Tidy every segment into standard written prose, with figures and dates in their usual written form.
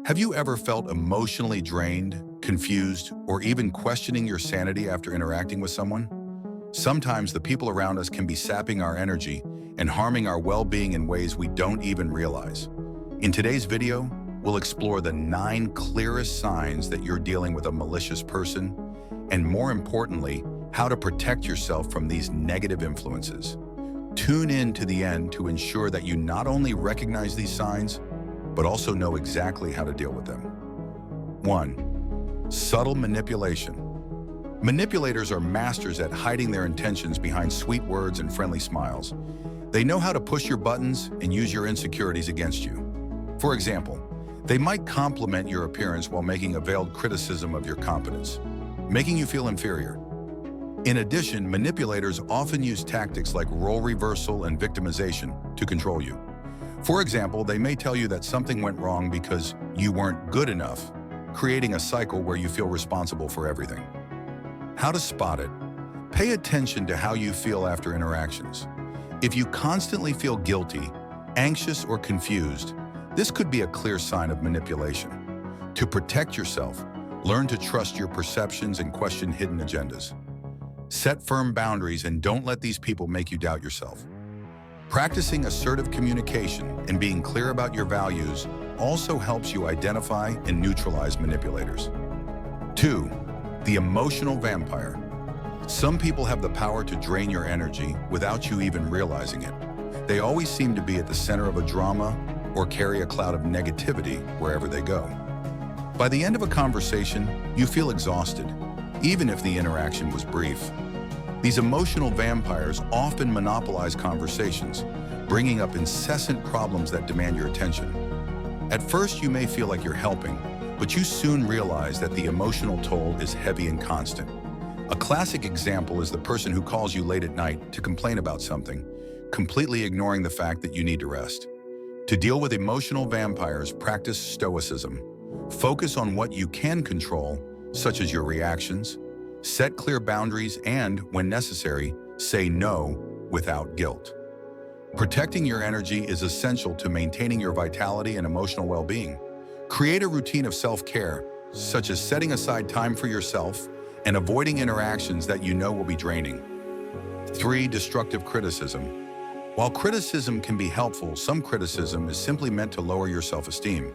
Have you ever felt emotionally drained, confused, or even questioning your sanity after interacting with someone? Sometimes the people around us can be sapping our energy and harming our well-being in ways we don't even realize. In today's video, we'll explore the 9 clearest signs that you're dealing with a malicious person, and more importantly, how to protect yourself from these negative influences. Tune in to the end to ensure that you not only recognize these signs, but also know exactly how to deal with them. 1. Subtle manipulation. Manipulators are masters at hiding their intentions behind sweet words and friendly smiles. They know how to push your buttons and use your insecurities against you. For example, they might compliment your appearance while making a veiled criticism of your competence, making you feel inferior. In addition, manipulators often use tactics like role reversal and victimization to control you. For example, they may tell you that something went wrong because you weren't good enough, creating a cycle where you feel responsible for everything. How to spot it? Pay attention to how you feel after interactions. If you constantly feel guilty, anxious, or confused, this could be a clear sign of manipulation. To protect yourself, learn to trust your perceptions and question hidden agendas. Set firm boundaries and don't let these people make you doubt yourself. Practicing assertive communication and being clear about your values also helps you identify and neutralize manipulators. 2. The emotional vampire. Some people have the power to drain your energy without you even realizing it. They always seem to be at the center of a drama or carry a cloud of negativity wherever they go. By the end of a conversation, you feel exhausted, even if the interaction was brief. These emotional vampires often monopolize conversations, bringing up incessant problems that demand your attention. At first, you may feel like you're helping, but you soon realize that the emotional toll is heavy and constant. A classic example is the person who calls you late at night to complain about something, completely ignoring the fact that you need to rest. To deal with emotional vampires, practice stoicism. Focus on what you can control, such as your reactions. Set clear boundaries and, when necessary, say no without guilt. Protecting your energy is essential to maintaining your vitality and emotional well-being. Create a routine of self-care, such as setting aside time for yourself and avoiding interactions that you know will be draining. 3. Destructive criticism. While criticism can be helpful, some criticism is simply meant to lower your self-esteem.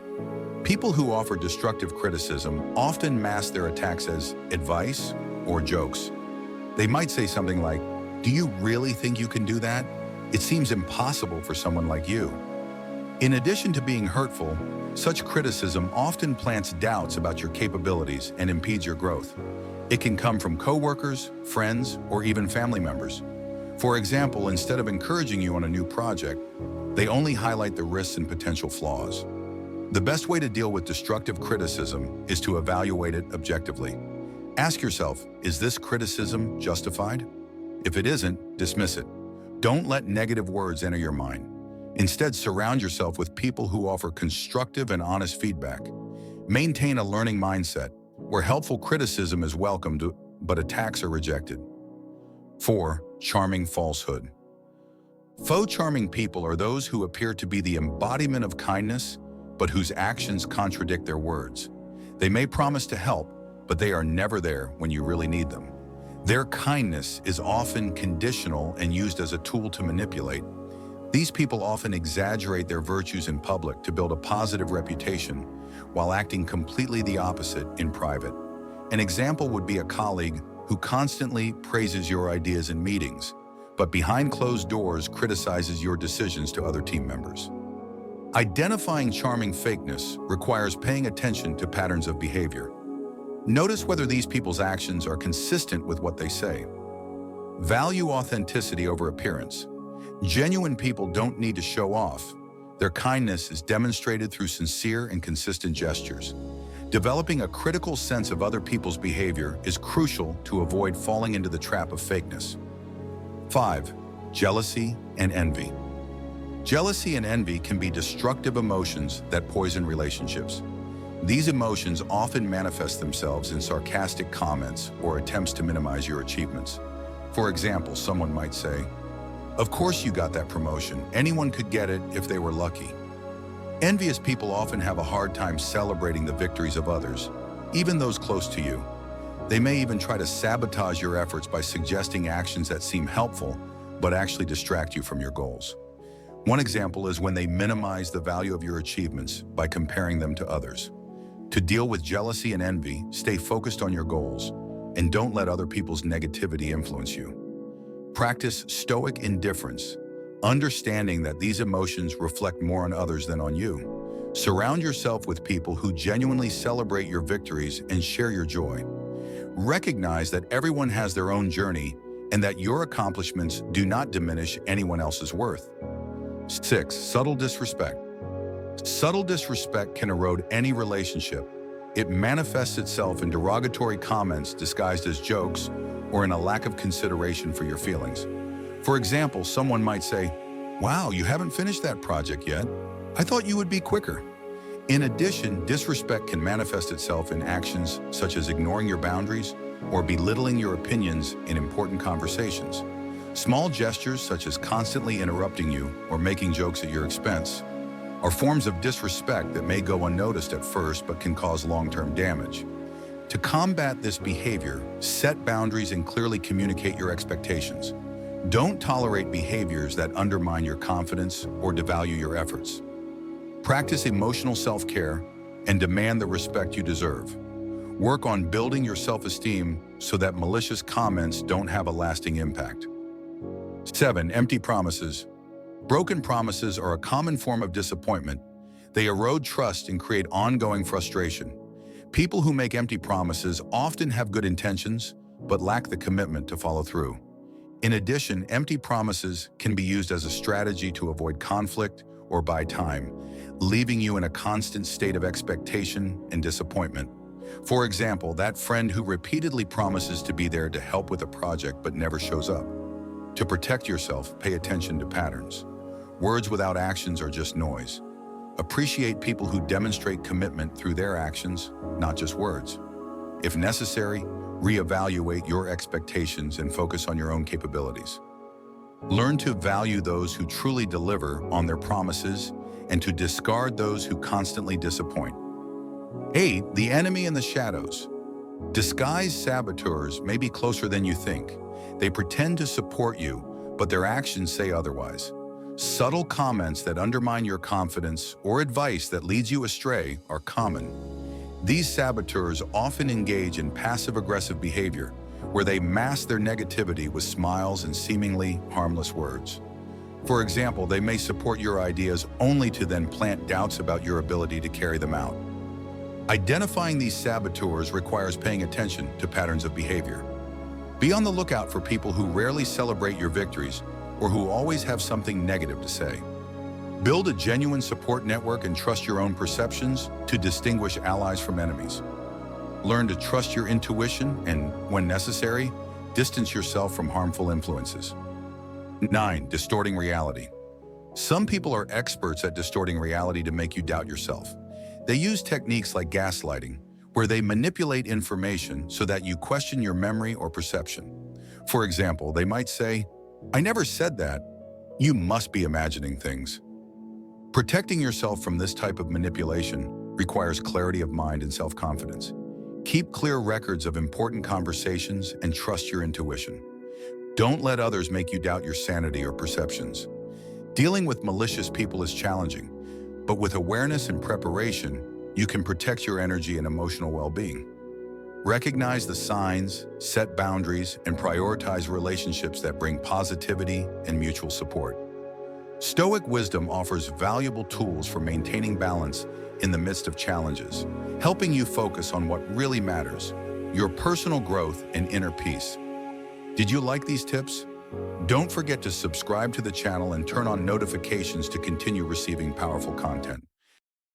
People who offer destructive criticism often mask their attacks as advice or jokes. They might say something like, "Do you really think you can do that? It seems impossible for someone like you." In addition to being hurtful, such criticism often plants doubts about your capabilities and impedes your growth. It can come from coworkers, friends, or even family members. For example, instead of encouraging you on a new project, they only highlight the risks and potential flaws. The best way to deal with destructive criticism is to evaluate it objectively. Ask yourself, is this criticism justified? If it isn't, dismiss it. Don't let negative words enter your mind. Instead, surround yourself with people who offer constructive and honest feedback. Maintain a learning mindset, where helpful criticism is welcomed, but attacks are rejected. 4. Charming falsehood. Faux charming people are those who appear to be the embodiment of kindness, but whose actions contradict their words. They may promise to help, but they are never there when you really need them. Their kindness is often conditional and used as a tool to manipulate. These people often exaggerate their virtues in public to build a positive reputation, while acting completely the opposite in private. An example would be a colleague who constantly praises your ideas in meetings, but behind closed doors criticizes your decisions to other team members. Identifying charming fakeness requires paying attention to patterns of behavior. Notice whether these people's actions are consistent with what they say. Value authenticity over appearance. Genuine people don't need to show off. Their kindness is demonstrated through sincere and consistent gestures. Developing a critical sense of other people's behavior is crucial to avoid falling into the trap of fakeness. 5. Jealousy and envy. Jealousy and envy can be destructive emotions that poison relationships. These emotions often manifest themselves in sarcastic comments or attempts to minimize your achievements. For example, someone might say, "Of course you got that promotion. Anyone could get it if they were lucky." Envious people often have a hard time celebrating the victories of others, even those close to you. They may even try to sabotage your efforts by suggesting actions that seem helpful, but actually distract you from your goals. One example is when they minimize the value of your achievements by comparing them to others. To deal with jealousy and envy, stay focused on your goals, and don't let other people's negativity influence you. Practice stoic indifference, understanding that these emotions reflect more on others than on you. Surround yourself with people who genuinely celebrate your victories and share your joy. Recognize that everyone has their own journey and that your accomplishments do not diminish anyone else's worth. 6. Subtle disrespect. Subtle disrespect can erode any relationship. It manifests itself in derogatory comments disguised as jokes or in a lack of consideration for your feelings. For example, someone might say, "Wow, you haven't finished that project yet. I thought you would be quicker." In addition, disrespect can manifest itself in actions such as ignoring your boundaries or belittling your opinions in important conversations. Small gestures such as constantly interrupting you or making jokes at your expense are forms of disrespect that may go unnoticed at first but can cause long-term damage. To combat this behavior, set boundaries and clearly communicate your expectations. Don't tolerate behaviors that undermine your confidence or devalue your efforts. Practice emotional self-care and demand the respect you deserve. Work on building your self-esteem so that malicious comments don't have a lasting impact. 7. Empty promises. Broken promises are a common form of disappointment. They erode trust and create ongoing frustration. People who make empty promises often have good intentions, but lack the commitment to follow through. In addition, empty promises can be used as a strategy to avoid conflict or buy time, leaving you in a constant state of expectation and disappointment. For example, that friend who repeatedly promises to be there to help with a project but never shows up. To protect yourself, pay attention to patterns. Words without actions are just noise. Appreciate people who demonstrate commitment through their actions, not just words. If necessary, reevaluate your expectations and focus on your own capabilities. Learn to value those who truly deliver on their promises and to discard those who constantly disappoint. 8. The enemy in the shadows. Disguised saboteurs may be closer than you think. They pretend to support you, but their actions say otherwise. Subtle comments that undermine your confidence or advice that leads you astray are common. These saboteurs often engage in passive-aggressive behavior, where they mask their negativity with smiles and seemingly harmless words. For example, they may support your ideas only to then plant doubts about your ability to carry them out. Identifying these saboteurs requires paying attention to patterns of behavior. Be on the lookout for people who rarely celebrate your victories or who always have something negative to say. Build a genuine support network and trust your own perceptions to distinguish allies from enemies. Learn to trust your intuition and, when necessary, distance yourself from harmful influences. 9. Distorting reality. Some people are experts at distorting reality to make you doubt yourself. They use techniques like gaslighting, where they manipulate information so that you question your memory or perception. For example, they might say, "I never said that. You must be imagining things." Protecting yourself from this type of manipulation requires clarity of mind and self-confidence. Keep clear records of important conversations and trust your intuition. Don't let others make you doubt your sanity or perceptions. Dealing with malicious people is challenging, but with awareness and preparation, you can protect your energy and emotional well-being. Recognize the signs, set boundaries, and prioritize relationships that bring positivity and mutual support. Stoic wisdom offers valuable tools for maintaining balance in the midst of challenges, helping you focus on what really matters, your personal growth and inner peace. Did you like these tips? Don't forget to subscribe to the channel and turn on notifications to continue receiving powerful content.